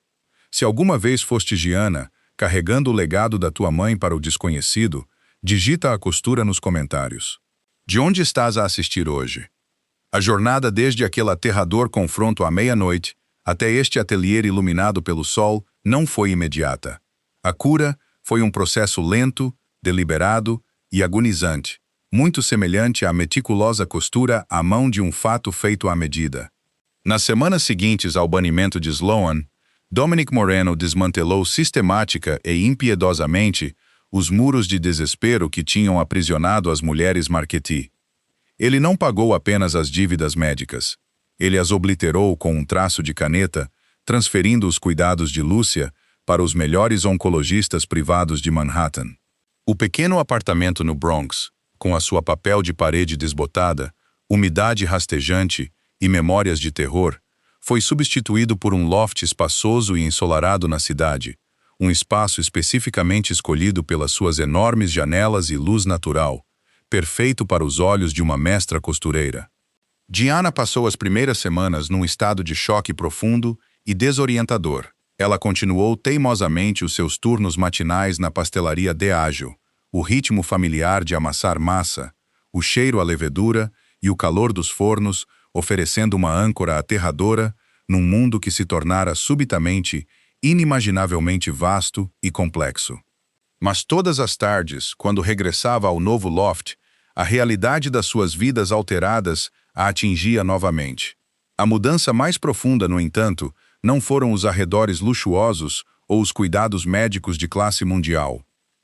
Se alguma vez foste Giana, carregando o legado da tua mãe para o desconhecido, digita a costura nos comentários. De onde estás a assistir hoje? A jornada desde aquele aterrador confronto à meia-noite até este ateliê iluminado pelo sol não foi imediata. A cura foi um processo lento, deliberado e agonizante, muito semelhante à meticulosa costura à mão de um fato feito à medida. Nas semanas seguintes ao banimento de Sloan, Dominic Moreno desmantelou sistemática e impiedosamente os muros de desespero que tinham aprisionado as mulheres Marchetti. Ele não pagou apenas as dívidas médicas. Ele as obliterou com um traço de caneta, transferindo os cuidados de Lúcia para os melhores oncologistas privados de Manhattan. O pequeno apartamento no Bronx, com a sua papel de parede desbotada, umidade rastejante e memórias de terror, foi substituído por um loft espaçoso e ensolarado na cidade, um espaço especificamente escolhido pelas suas enormes janelas e luz natural, perfeito para os olhos de uma mestra costureira. Giana passou as primeiras semanas num estado de choque profundo e desorientador. Ela continuou teimosamente os seus turnos matinais na pastelaria Diageo, o ritmo familiar de amassar massa, o cheiro à levedura e o calor dos fornos, oferecendo uma âncora aterradora num mundo que se tornara subitamente, inimaginavelmente vasto e complexo. Mas todas as tardes, quando regressava ao novo loft, a realidade das suas vidas alteradas a atingia novamente. A mudança mais profunda, no entanto, não foram os arredores luxuosos ou os cuidados médicos de classe mundial.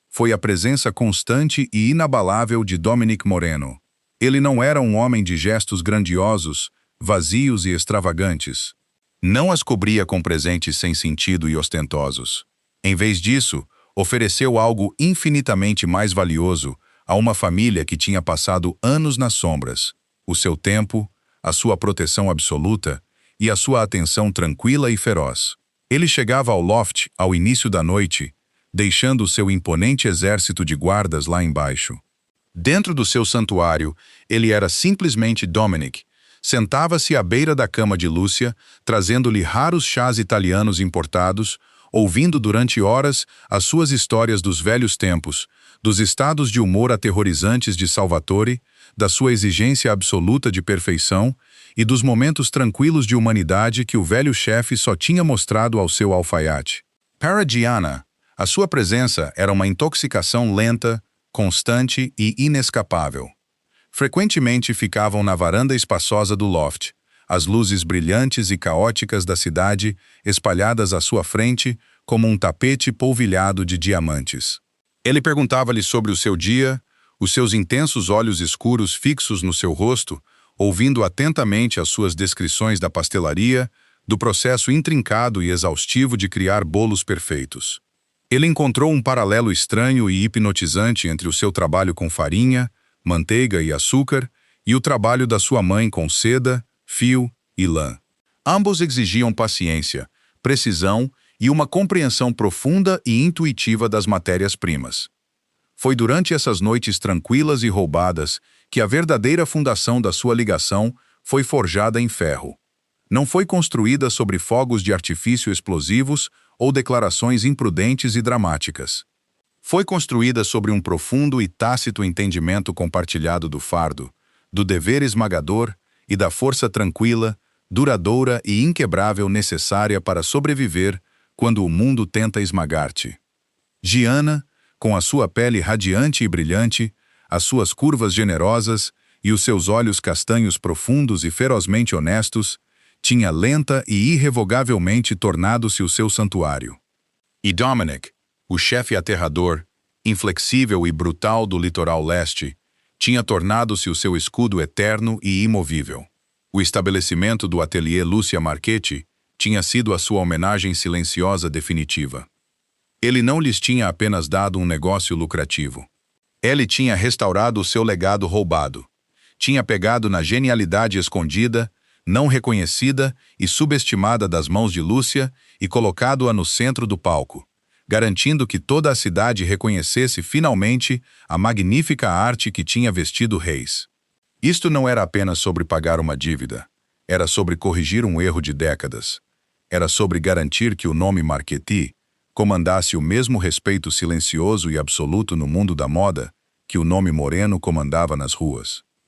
Foi a presença constante e inabalável de Dominic Moreno. Ele não era um homem de gestos grandiosos, vazios e extravagantes. Não as cobria com presentes sem sentido e ostentosos. Em vez disso, ofereceu algo infinitamente mais valioso a uma família que tinha passado anos nas sombras: o seu tempo, a sua proteção absoluta e a sua atenção tranquila e feroz. Ele chegava ao loft ao início da noite, deixando o seu imponente exército de guardas lá embaixo. Dentro do seu santuário, ele era simplesmente Dominic. Sentava-se à beira da cama de Lúcia, trazendo-lhe raros chás italianos importados, ouvindo durante horas as suas histórias dos velhos tempos, dos estados de humor aterrorizantes de Salvatore, da sua exigência absoluta de perfeição e dos momentos tranquilos de humanidade que o velho chefe só tinha mostrado ao seu alfaiate. Para Giana, a sua presença era uma intoxicação lenta, constante e inescapável. Frequentemente ficavam na varanda espaçosa do loft, as luzes brilhantes e caóticas da cidade espalhadas à sua frente como um tapete polvilhado de diamantes. Ele perguntava-lhe sobre o seu dia, os seus intensos olhos escuros fixos no seu rosto, ouvindo atentamente as suas descrições da pastelaria, do processo intrincado e exaustivo de criar bolos perfeitos. Ele encontrou um paralelo estranho e hipnotizante entre o seu trabalho com farinha, manteiga e açúcar e o trabalho da sua mãe com seda, fio e lã. Ambos exigiam paciência, precisão e uma compreensão profunda e intuitiva das matérias-primas. Foi durante essas noites tranquilas e roubadas que a verdadeira fundação da sua ligação foi forjada em ferro. Não foi construída sobre fogos de artifício explosivos ou declarações imprudentes e dramáticas. Foi construída sobre um profundo e tácito entendimento compartilhado do fardo, do dever esmagador e da força tranquila, duradoura e inquebrável necessária para sobreviver quando o mundo tenta esmagar-te. Giana, com a sua pele radiante e brilhante, as suas curvas generosas e os seus olhos castanhos profundos e ferozmente honestos, tinha lenta e irrevogavelmente tornado-se o seu santuário. E Dominic, o chefe aterrador, inflexível e brutal do litoral leste, tinha tornado-se o seu escudo eterno e imovível. O estabelecimento do ateliê Lúcia Marchetti tinha sido a sua homenagem silenciosa definitiva. Ele não lhes tinha apenas dado um negócio lucrativo. Ele tinha restaurado o seu legado roubado. Tinha pegado na genialidade escondida, não reconhecida e subestimada das mãos de Lúcia e colocado-a no centro do palco, garantindo que toda a cidade reconhecesse finalmente a magnífica arte que tinha vestido reis. Isto não era apenas sobre pagar uma dívida, era sobre corrigir um erro de décadas. Era sobre garantir que o nome Marchetti comandasse o mesmo respeito silencioso e absoluto no mundo da moda que o nome Moreno comandava nas ruas.